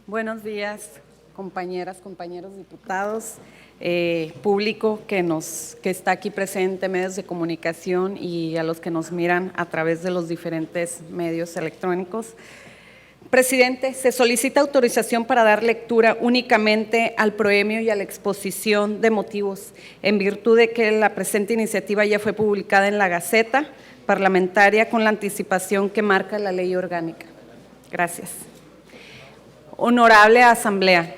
Buenos días, compañeras, compañeros diputados, público que está aquí presente, medios de comunicación y a los que nos miran a través de los diferentes medios electrónicos. Presidente, se solicita autorización para dar lectura únicamente al proemio y a la exposición de motivos, en virtud de que la presente iniciativa ya fue publicada en la Gaceta Parlamentaria con la anticipación que marca la ley orgánica. Gracias. Honorable Asamblea,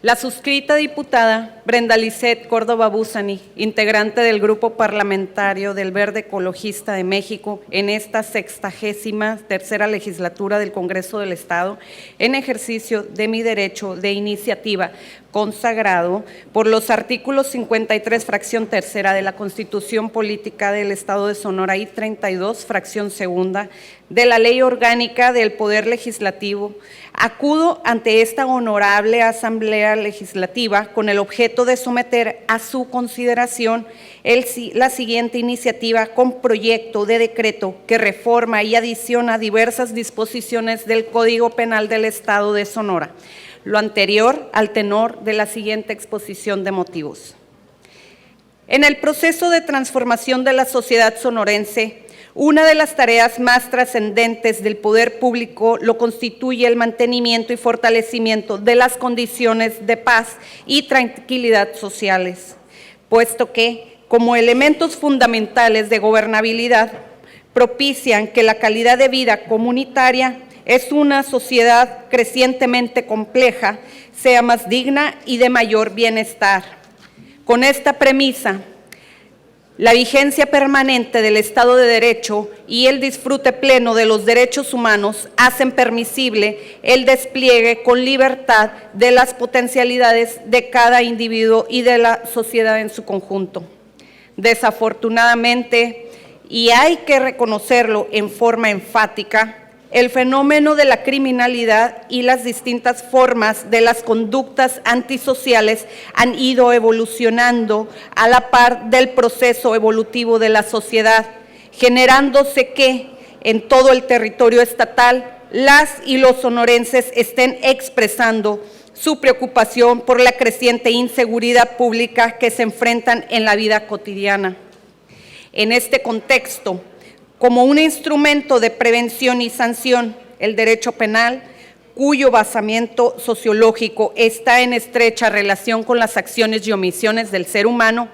la suscrita diputada Brenda Lisset Córdoba Buzani, integrante del Grupo Parlamentario del Verde Ecologista de México en esta 63ª legislatura del Congreso del Estado, en ejercicio de mi derecho de iniciativa consagrado por los artículos 53, fracción tercera de la Constitución Política del Estado de Sonora y 32, fracción segunda de la Ley Orgánica del Poder Legislativo, acudo ante esta honorable Asamblea Legislativa con el objeto de someter a su consideración la siguiente iniciativa con proyecto de decreto que reforma y adiciona diversas disposiciones del Código Penal del Estado de Sonora. Lo anterior al tenor de la siguiente exposición de motivos. En el proceso de transformación de la sociedad sonorense, una de las tareas más trascendentes del poder público lo constituye el mantenimiento y fortalecimiento de las condiciones de paz y tranquilidad sociales, puesto que, como elementos fundamentales de gobernabilidad, propician que la calidad de vida comunitaria es una sociedad crecientemente compleja, sea más digna y de mayor bienestar. Con esta premisa, la vigencia permanente del Estado de Derecho y el disfrute pleno de los derechos humanos hacen permisible el despliegue con libertad de las potencialidades de cada individuo y de la sociedad en su conjunto. Desafortunadamente, y hay que reconocerlo en forma enfática, el fenómeno de la criminalidad y las distintas formas de las conductas antisociales han ido evolucionando a la par del proceso evolutivo de la sociedad, generándose que en todo el territorio estatal las y los sonorenses estén expresando su preocupación por la creciente inseguridad pública que se enfrentan en la vida cotidiana. En este contexto, como un instrumento de prevención y sanción, el derecho penal, cuyo basamiento sociológico está en estrecha relación con las acciones y omisiones del ser humano,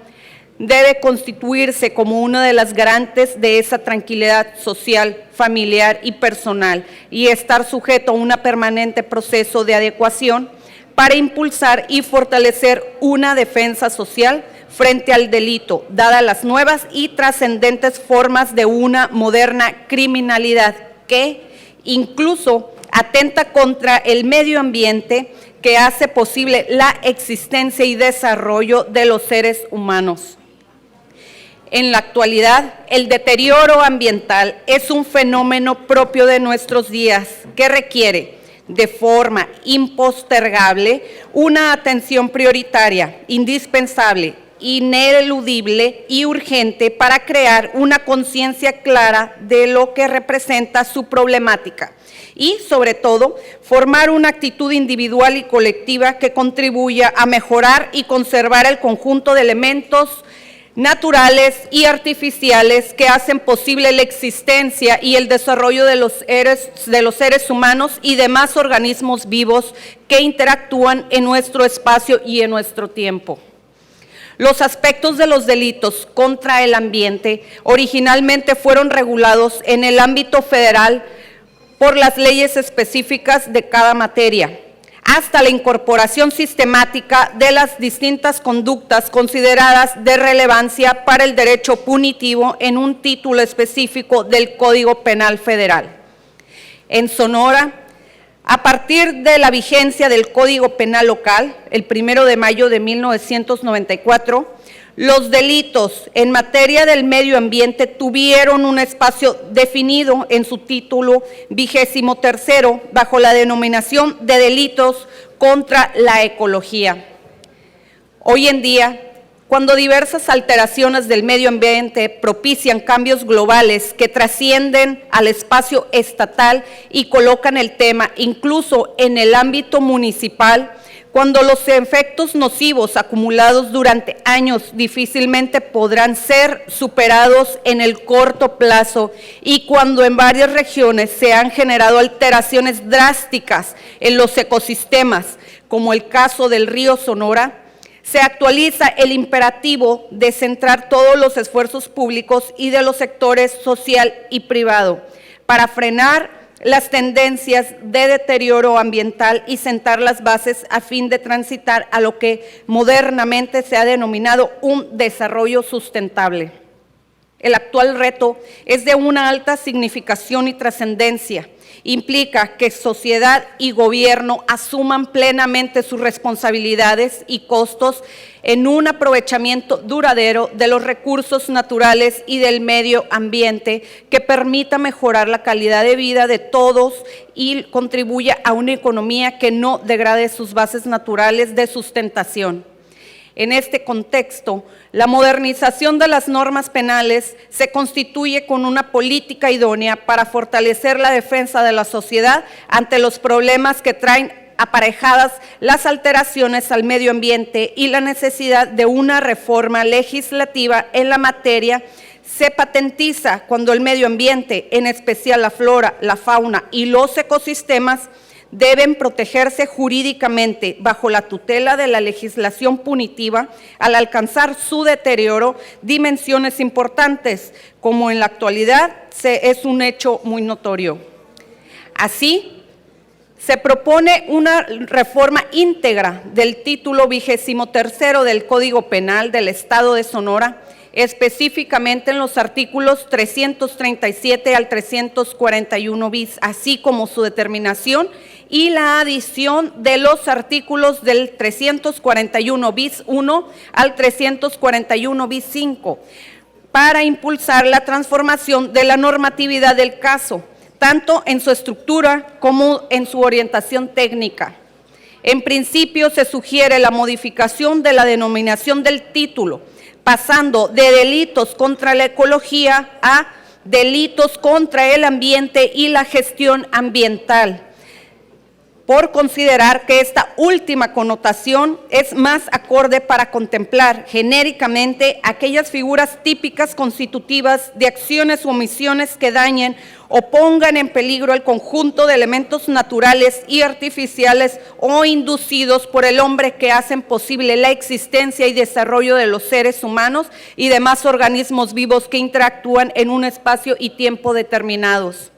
debe constituirse como una de las garantes de esa tranquilidad social, familiar y personal y estar sujeto a un permanente proceso de adecuación para impulsar y fortalecer una defensa social frente al delito, dadas las nuevas y trascendentes formas de una moderna criminalidad que incluso atenta contra el medio ambiente que hace posible la existencia y desarrollo de los seres humanos. En la actualidad, el deterioro ambiental es un fenómeno propio de nuestros días que requiere de forma impostergable una atención prioritaria, indispensable, ineludible y urgente para crear una conciencia clara de lo que representa su problemática y, sobre todo, formar una actitud individual y colectiva que contribuya a mejorar y conservar el conjunto de elementos naturales y artificiales que hacen posible la existencia y el desarrollo de los seres humanos y demás organismos vivos que interactúan en nuestro espacio y en nuestro tiempo. Los aspectos de los delitos contra el ambiente originalmente fueron regulados en el ámbito federal por las leyes específicas de cada materia, hasta la incorporación sistemática de las distintas conductas consideradas de relevancia para el derecho punitivo en un título específico del Código Penal Federal. En Sonora, a partir de la vigencia del Código Penal local, el 1 de mayo de 1994, los delitos en materia del medio ambiente tuvieron un espacio definido en su título 23º bajo la denominación de delitos contra la ecología. Hoy en día, cuando diversas alteraciones del medio ambiente propician cambios globales que trascienden al espacio estatal y colocan el tema incluso en el ámbito municipal, cuando los efectos nocivos acumulados durante años difícilmente podrán ser superados en el corto plazo y cuando en varias regiones se han generado alteraciones drásticas en los ecosistemas, como el caso del río Sonora, se actualiza el imperativo de centrar todos los esfuerzos públicos y de los sectores social y privado para frenar las tendencias de deterioro ambiental y sentar las bases a fin de transitar a lo que modernamente se ha denominado un desarrollo sustentable. El actual reto es de una alta significación y trascendencia. Implica que sociedad y gobierno asuman plenamente sus responsabilidades y costos en un aprovechamiento duradero de los recursos naturales y del medio ambiente que permita mejorar la calidad de vida de todos y contribuya a una economía que no degrade sus bases naturales de sustentación. En este contexto, la modernización de las normas penales se constituye con una política idónea para fortalecer la defensa de la sociedad ante los problemas que traen aparejadas las alteraciones al medio ambiente y la necesidad de una reforma legislativa en la materia se patentiza cuando el medio ambiente, en especial la flora, la fauna y los ecosistemas, deben protegerse jurídicamente bajo la tutela de la legislación punitiva al alcanzar su deterioro dimensiones importantes, como en la actualidad es un hecho muy notorio. Así, se propone una reforma íntegra del título 23 del Código Penal del Estado de Sonora, específicamente en los artículos 337 al 341 bis, así como su determinación y la adición de los artículos del 341 bis 1 al 341 bis 5, para impulsar la transformación de la normatividad del caso, tanto en su estructura como en su orientación técnica. En principio, se sugiere la modificación de la denominación del título, pasando de delitos contra la ecología a delitos contra el ambiente y la gestión ambiental, por considerar que esta última connotación es más acorde para contemplar genéricamente aquellas figuras típicas constitutivas de acciones u omisiones que dañen o pongan en peligro el conjunto de elementos naturales y artificiales o inducidos por el hombre que hacen posible la existencia y desarrollo de los seres humanos y demás organismos vivos que interactúan en un espacio y tiempo determinados.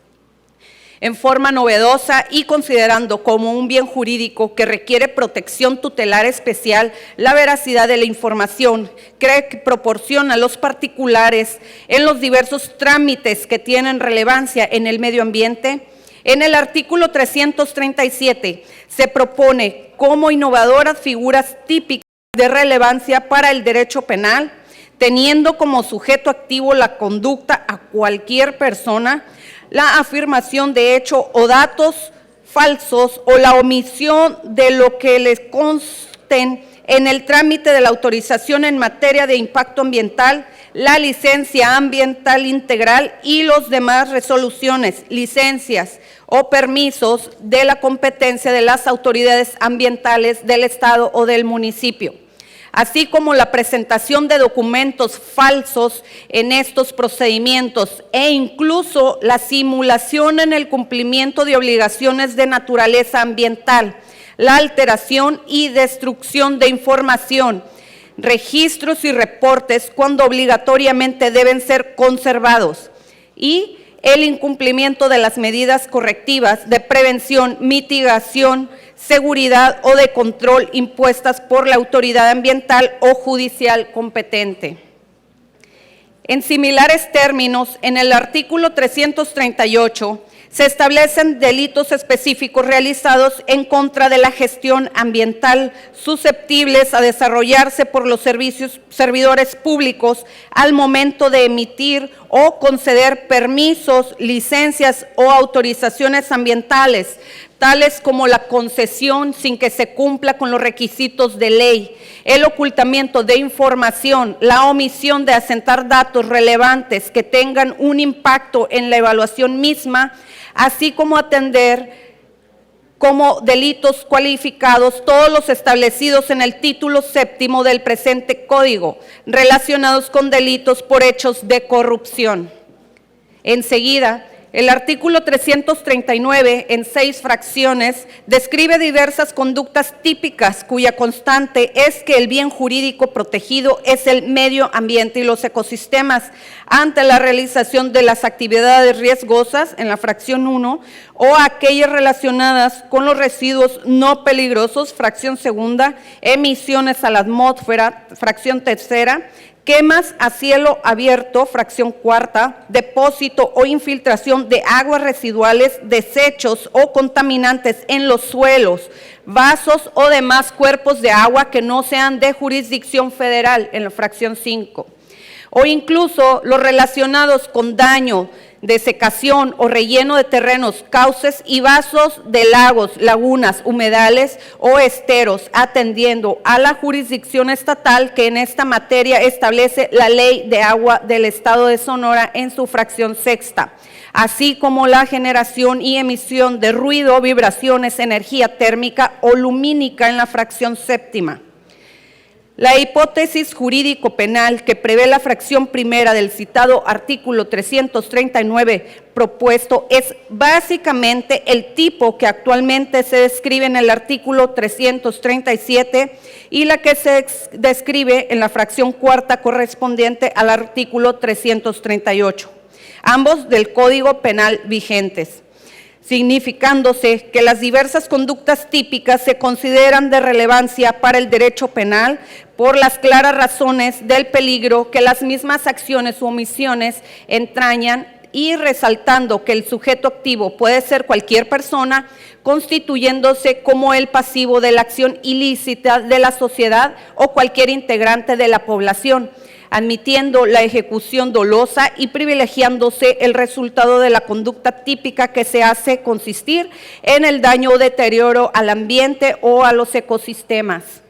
En forma novedosa y considerando como un bien jurídico que requiere protección tutelar especial la veracidad de la información que proporciona a los particulares en los diversos trámites que tienen relevancia en el medio ambiente, en el artículo 337 se propone como innovadoras figuras típicas de relevancia para el derecho penal, teniendo como sujeto activo la conducta a cualquier persona, la afirmación de hecho o datos falsos o la omisión de lo que les consten en el trámite de la autorización en materia de impacto ambiental, la licencia ambiental integral y los demás resoluciones, licencias o permisos de la competencia de las autoridades ambientales del Estado o del municipio, así como la presentación de documentos falsos en estos procedimientos e incluso la simulación en el cumplimiento de obligaciones de naturaleza ambiental, la alteración y destrucción de información, registros y reportes cuando obligatoriamente deben ser conservados y el incumplimiento de las medidas correctivas de prevención, mitigación, seguridad o de control impuestas por la autoridad ambiental o judicial competente. En similares términos, en el artículo 338 se establecen delitos específicos realizados en contra de la gestión ambiental susceptibles a desarrollarse por los servidores públicos al momento de emitir o conceder permisos, licencias o autorizaciones ambientales, tales como la concesión sin que se cumpla con los requisitos de ley, el ocultamiento de información, la omisión de asentar datos relevantes que tengan un impacto en la evaluación misma, así como atender como delitos cualificados todos los establecidos en el título séptimo del presente código, relacionados con delitos por hechos de corrupción. Enseguida, el artículo 339, en 6 fracciones, describe diversas conductas típicas cuya constante es que el bien jurídico protegido es el medio ambiente y los ecosistemas ante la realización de las actividades riesgosas, en la fracción 1, o aquellas relacionadas con los residuos no peligrosos, fracción segunda, emisiones a la atmósfera, fracción tercera, quemas a cielo abierto, fracción cuarta, depósito o infiltración de aguas residuales, desechos o contaminantes en los suelos, vasos o demás cuerpos de agua que no sean de jurisdicción federal, en la fracción 5, o incluso los relacionados con daño, desecación o relleno de terrenos, cauces y vasos de lagos, lagunas, humedales o esteros, atendiendo a la jurisdicción estatal que en esta materia establece la Ley de Agua del Estado de Sonora en su fracción sexta, así como la generación y emisión de ruido, vibraciones, energía térmica o lumínica en la fracción séptima. La hipótesis jurídico-penal que prevé la fracción primera del citado artículo 339 propuesto es básicamente el tipo que actualmente se describe en el artículo 337 y la que se describe en la fracción cuarta correspondiente al artículo 338, ambos del Código Penal vigentes, significándose que las diversas conductas típicas se consideran de relevancia para el derecho penal por las claras razones del peligro que las mismas acciones u omisiones entrañan y resaltando que el sujeto activo puede ser cualquier persona, constituyéndose como el pasivo de la acción ilícita de la sociedad o cualquier integrante de la población, admitiendo la ejecución dolosa y privilegiándose el resultado de la conducta típica que se hace consistir en el daño o deterioro al ambiente o a los ecosistemas.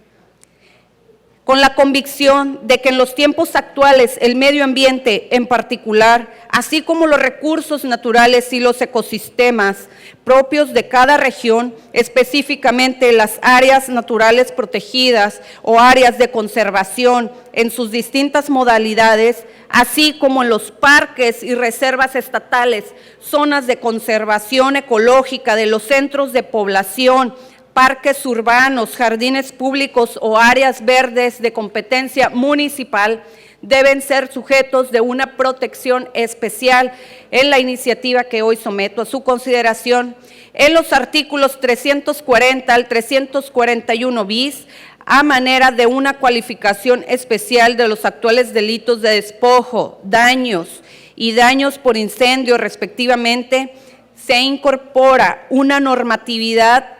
Con la convicción de que en los tiempos actuales el medio ambiente en particular, así como los recursos naturales y los ecosistemas propios de cada región, específicamente las áreas naturales protegidas o áreas de conservación en sus distintas modalidades, así como en los parques y reservas estatales, zonas de conservación ecológica de los centros de población, parques urbanos, jardines públicos o áreas verdes de competencia municipal, deben ser sujetos de una protección especial en la iniciativa que hoy someto a su consideración. En los artículos 340 al 341 bis, a manera de una cualificación especial de los actuales delitos de despojo, daños y daños por incendio respectivamente, se incorpora una normatividad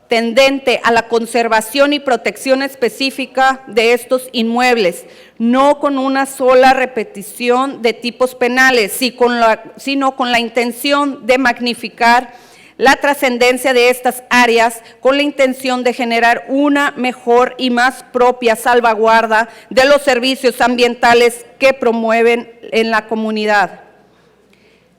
tendente a la conservación y protección específica de estos inmuebles, no con una sola repetición de tipos penales, sino con la intención de magnificar la trascendencia de estas áreas, con la intención de generar una mejor y más propia salvaguarda de los servicios ambientales que promueven en la comunidad.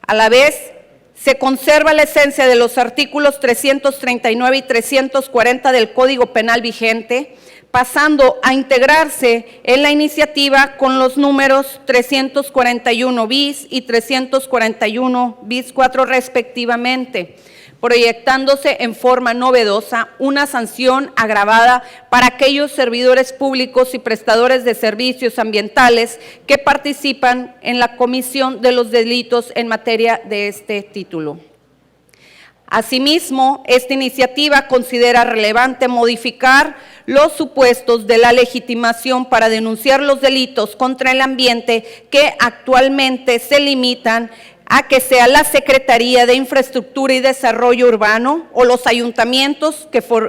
A la vez, se conserva la esencia de los artículos 339 y 340 del Código Penal vigente, pasando a integrarse en la iniciativa con los números 341 bis y 341 bis 4 respectivamente, proyectándose en forma novedosa una sanción agravada para aquellos servidores públicos y prestadores de servicios ambientales que participan en la comisión de los delitos en materia de este título. Asimismo, esta iniciativa considera relevante modificar los supuestos de la legitimación para denunciar los delitos contra el ambiente que actualmente se limitan a que sea la Secretaría de Infraestructura y Desarrollo Urbano o los ayuntamientos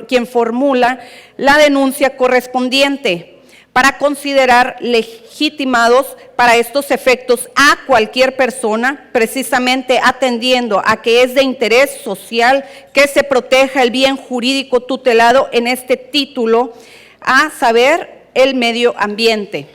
quien formula la denuncia correspondiente, para considerar legitimados para estos efectos a cualquier persona, precisamente atendiendo a que es de interés social que se proteja el bien jurídico tutelado en este título, a saber, el medio ambiente.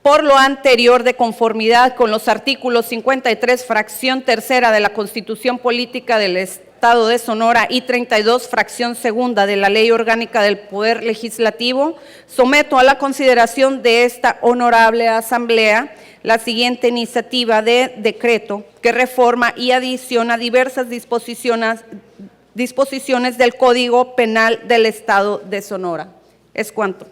Por lo anterior, de conformidad con los artículos 53, fracción tercera de la Constitución Política del Estado de Sonora y 32, fracción segunda de la Ley Orgánica del Poder Legislativo, someto a la consideración de esta honorable Asamblea la siguiente iniciativa de decreto que reforma y adiciona diversas disposiciones del Código Penal del Estado de Sonora. Es cuanto.